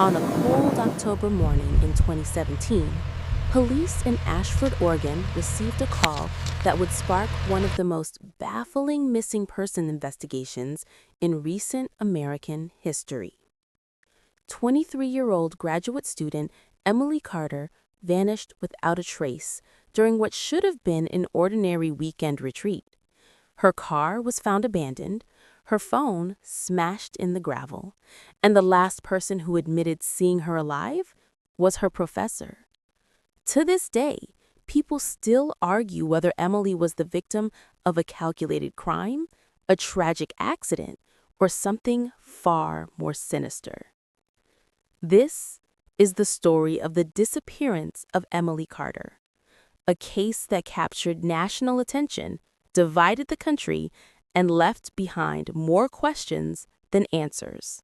On a cold October morning in 2017, police in Ashford, Oregon received a call that would spark one of the most baffling missing person investigations in recent American history. 23-year-old graduate student Emily Carter vanished without a trace during what should have been an ordinary weekend retreat. Her car was found abandoned, her phone smashed in the gravel, and the last person who admitted seeing her alive was her professor. To this day, people still argue whether Emily was the victim of a calculated crime, a tragic accident, or something far more sinister. This is the story of the disappearance of Emily Carter, a case that captured national attention, divided the country, and left behind more questions than answers.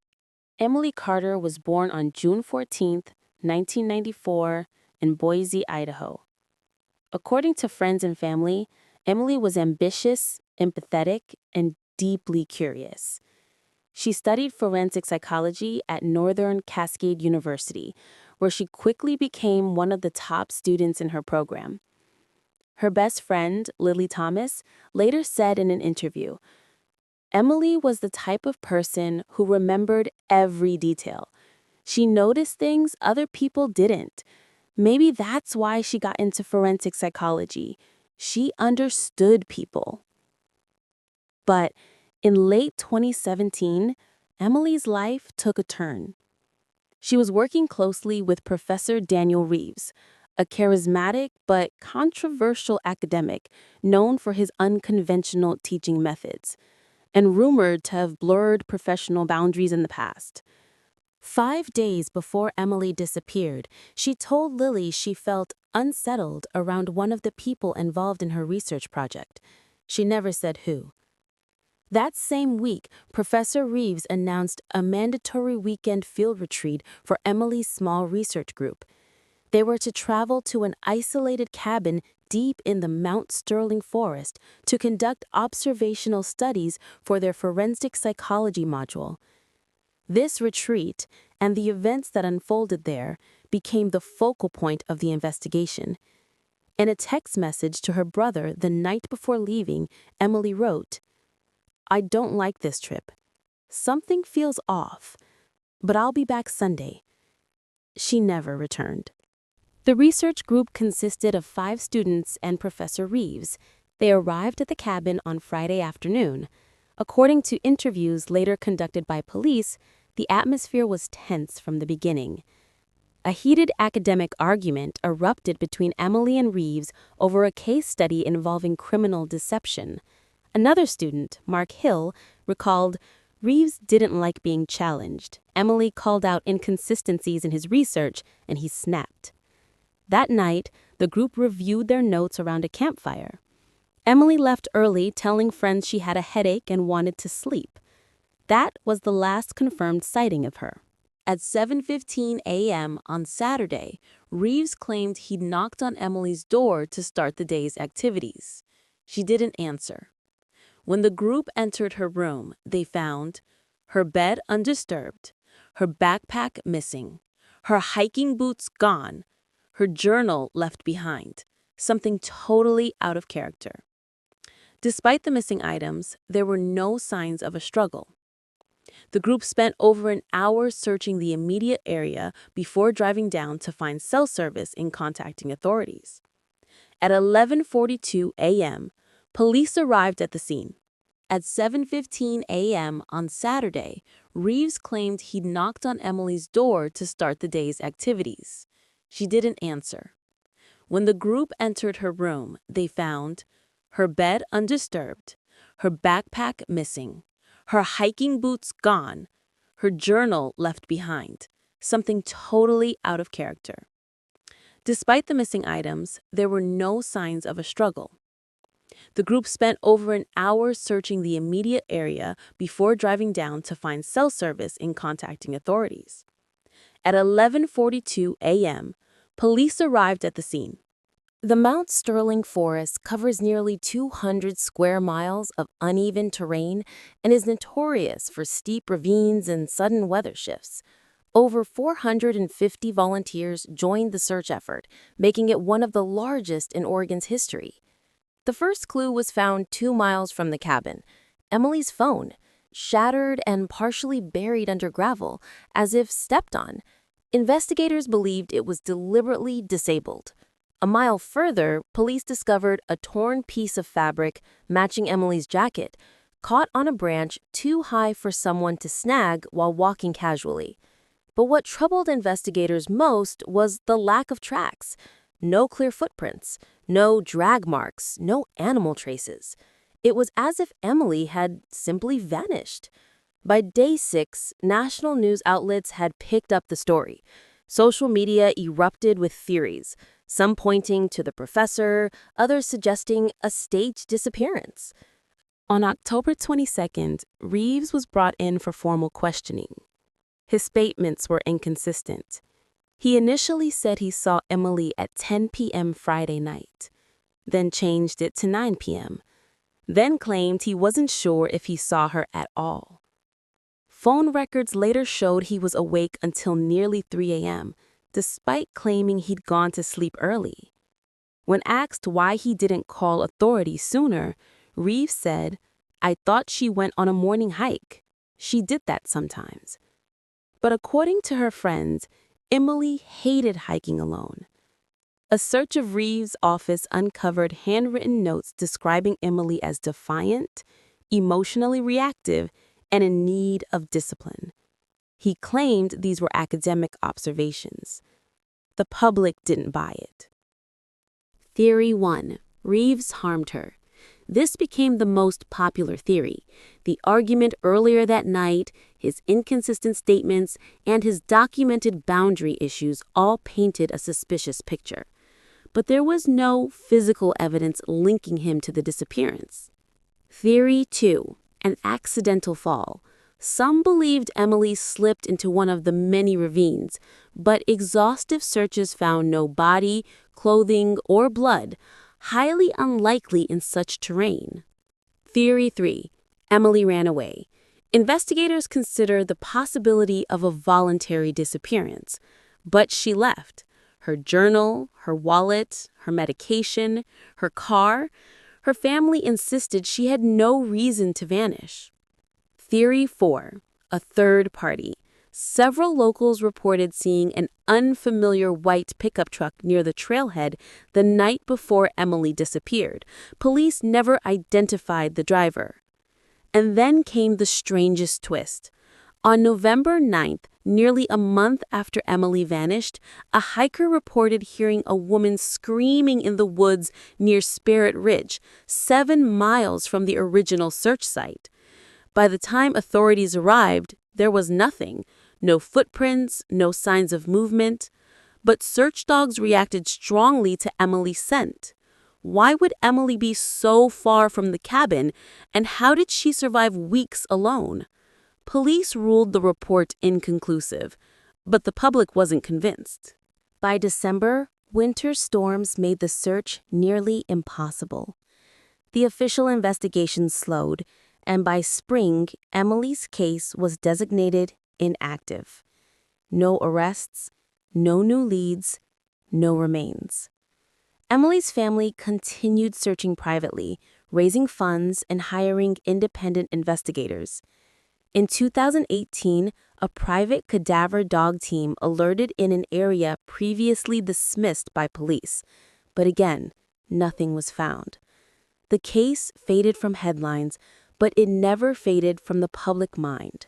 Emily Carter was born on June 14, 1994, in Boise, Idaho. According to friends and family, Emily was ambitious, empathetic, and deeply curious. She studied forensic psychology at Northern Cascade University, where she quickly became one of the top students in her program. Her best friend, Lily Thomas, later said in an interview, "Emily was the type of person who remembered every detail. She noticed things other people didn't. Maybe that's why she got into forensic psychology. She understood people." But in late 2017, Emily's life took a turn. She was working closely with Professor Daniel Reeves, a charismatic but controversial academic known for his unconventional teaching methods, and rumored to have blurred professional boundaries in the past. 5 days before Emily disappeared, she told Lily she felt unsettled around one of the people involved in her research project. She never said who. That same week, Professor Reeves announced a mandatory weekend field retreat for Emily's small research group. They were to travel to an isolated cabin deep in the Mount Sterling forest to conduct observational studies for their forensic psychology module. This retreat, and the events that unfolded there, became the focal point of the investigation. In a text message to her brother the night before leaving, Emily wrote, "I don't like this trip. Something feels off, but I'll be back Sunday." She never returned. The research group consisted of 5 students and Professor Reeves. They arrived at the cabin on Friday afternoon. According to interviews later conducted by police, the atmosphere was tense from the beginning. A heated academic argument erupted between Emily and Reeves over a case study involving criminal deception. Another student, Mark Hill, recalled, "Reeves didn't like being challenged. Emily called out inconsistencies in his research, and he snapped." That night, the group reviewed their notes around a campfire. Emily left early, telling friends she had a headache and wanted to sleep. That was the last confirmed sighting of her. At 7:15 a.m. on Saturday, Reeves claimed he'd knocked on Emily's door to start the day's activities. She didn't answer. When the group entered her room, they found her bed undisturbed, her backpack missing, her hiking boots gone, her journal left behind, something totally out of character. Despite the missing items, there were no signs of a struggle. The group spent over an hour searching the immediate area before driving down to find cell service and contacting authorities. At 11:42 a.m., police arrived at the scene. At 7:15 a.m. on Saturday, Reeves claimed he'd knocked on Emily's door to start the day's activities. She didn't answer. When the group entered her room, they found her bed undisturbed, her backpack missing, her hiking boots gone, her journal left behind, something totally out of character. Despite the missing items, there were no signs of a struggle. The group spent over an hour searching the immediate area before driving down to find cell service and contacting authorities. At 11:42 a.m., police arrived at the scene. The Mount Sterling forest covers nearly 200 square miles of uneven terrain and is notorious for steep ravines and sudden weather shifts. Over 450 volunteers joined the search effort, making it one of the largest in Oregon's history. The first clue was found 2 miles from the cabin: Emily's phone, shattered and partially buried under gravel, as if stepped on. Investigators believed it was deliberately disabled. A mile further, police discovered a torn piece of fabric matching Emily's jacket, caught on a branch too high for someone to snag while walking casually. But what troubled investigators most was the lack of tracks. No clear footprints, no drag marks, no animal traces. It was as if Emily had simply vanished. By day 6, national news outlets had picked up the story. Social media erupted with theories, some pointing to the professor, others suggesting a staged disappearance. On October 22nd, Reeves was brought in for formal questioning. His statements were inconsistent. He initially said he saw Emily at 10 p.m. Friday night, then changed it to 9 p.m., then claimed he wasn't sure if he saw her at all. Phone records later showed he was awake until nearly 3 a.m., despite claiming he'd gone to sleep early. When asked why he didn't call authorities sooner, Reeves said, "I thought she went on a morning hike. She did that sometimes." But according to her friends, Emily hated hiking alone. A search of Reeves' office uncovered handwritten notes describing Emily as defiant, emotionally reactive, and in need of discipline. He claimed these were academic observations. The public didn't buy it. Theory 1. Reeves harmed her. This became the most popular theory. The argument earlier that night, his inconsistent statements, and his documented boundary issues all painted a suspicious picture. But there was no physical evidence linking him to the disappearance. Theory 2. An accidental fall. Some believed Emily slipped into one of the many ravines, but exhaustive searches found no body, clothing, or blood, highly unlikely in such terrain. Theory 3. Emily ran away. Investigators consider the possibility of a voluntary disappearance, but she left. Her journal, her wallet, her medication, her car. Her family insisted she had no reason to vanish. Theory 4. A third party. Several locals reported seeing an unfamiliar white pickup truck near the trailhead the night before Emily disappeared. Police never identified the driver. And then came the strangest twist. On November 9th, nearly a month after Emily vanished, a hiker reported hearing a woman screaming in the woods near Spirit Ridge, 7 miles from the original search site. By the time authorities arrived, there was nothing. No footprints, no signs of movement. But search dogs reacted strongly to Emily's scent. Why would Emily be so far from the cabin, and how did she survive weeks alone? Police ruled the report inconclusive, but the public wasn't convinced. By December, winter storms made the search nearly impossible. The official investigation slowed, and by spring, Emily's case was designated inactive. No arrests, no new leads, no remains. Emily's family continued searching privately, raising funds and hiring independent investigators. In 2018, a private cadaver dog team alerted in an area previously dismissed by police. But again, nothing was found. The case faded from headlines, but it never faded from the public mind.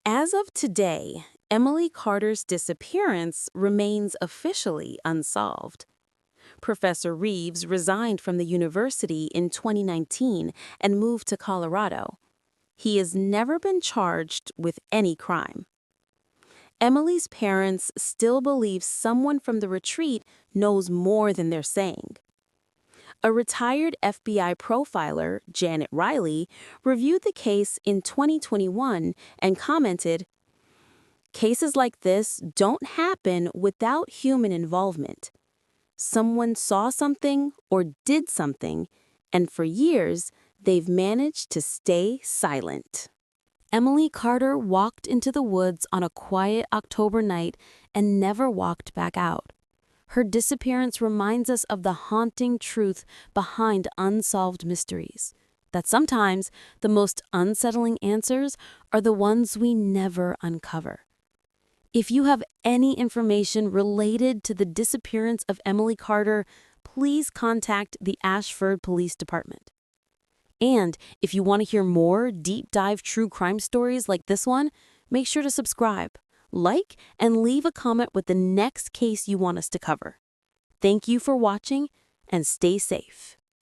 As of today, Emily Carter's disappearance remains officially unsolved. Professor Reeves resigned from the university in 2019 and moved to Colorado. He has never been charged with any crime. Emily's parents still believe someone from the retreat knows more than they're saying. A retired FBI profiler, Janet Riley, reviewed the case in 2021 and commented, "Cases like this don't happen without human involvement. Someone saw something or did something, and for years, they've managed to stay silent." Emily Carter walked into the woods on a quiet October night and never walked back out. Her disappearance reminds us of the haunting truth behind unsolved mysteries, that sometimes the most unsettling answers are the ones we never uncover. If you have any information related to the disappearance of Emily Carter, please contact the Ashford Police Department. And if you want to hear more deep dive true crime stories like this one, make sure to subscribe, like, and leave a comment with the next case you want us to cover. Thank you for watching, and stay safe.